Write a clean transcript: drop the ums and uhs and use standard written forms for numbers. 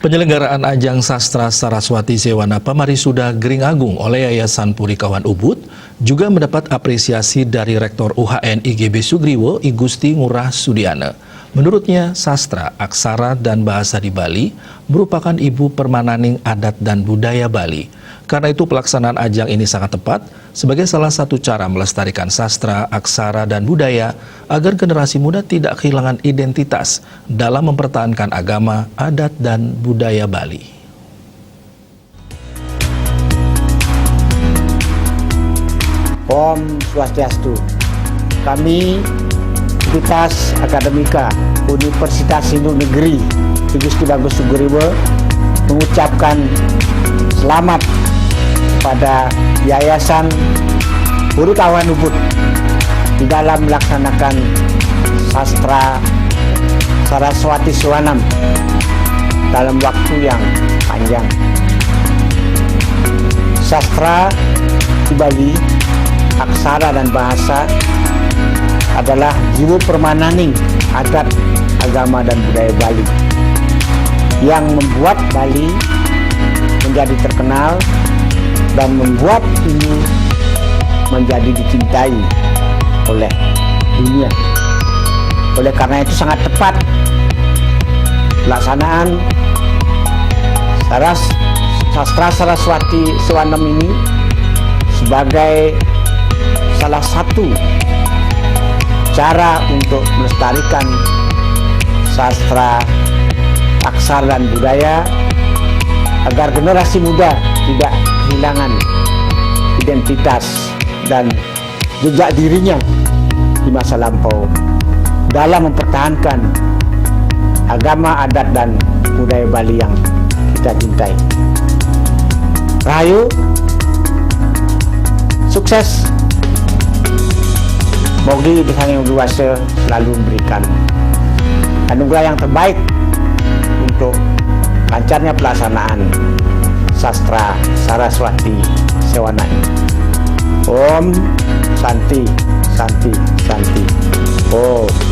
Penyelenggaraan ajang sastra Saraswati Sewana Pamarisuda Gering Agung oleh Yayasan Purikawan Ubud juga mendapat apresiasi dari Rektor UHN IGB Sugriwo I Gusti Ngurah Sudiana. Menurutnya, sastra, aksara, dan bahasa di Bali merupakan ibu permananing adat dan budaya Bali. Karena itu pelaksanaan ajang ini sangat tepat sebagai salah satu cara melestarikan sastra, aksara, dan budaya agar generasi muda tidak kehilangan identitas dalam mempertahankan agama, adat, dan budaya Bali. Om Swastiastu. Kami Universitas Akademika Universitas Hindu Negeri I Gusti Bagus Sugriwo mengucapkan selamat pada Yayasan Purikawan Ubud di dalam melaksanakan sastra Saraswati Sewana dalam waktu yang panjang. Sastra di Bali, aksara dan bahasa adalah jiwa permananing adat, agama, dan budaya Bali yang membuat Bali menjadi terkenal dan membuat ini menjadi dicintai oleh dunia. Oleh karena itu sangat tepat pelaksanaan sastra Saraswati Sewana ini sebagai salah satu cara untuk melestarikan sastra, aksara, dan budaya agar generasi muda tidak kehilangan identitas dan jejak dirinya di masa lampau dalam mempertahankan agama, adat, dan budaya Bali yang kita cintai. Rahayu, sukses. Mogi Sang Hyang Widi Wasa selalu memberikan anugerah yang terbaik untuk lancarnya pelaksanaan sastra Saraswati Sewana ini. Om Santi, Santi, Santi. Om.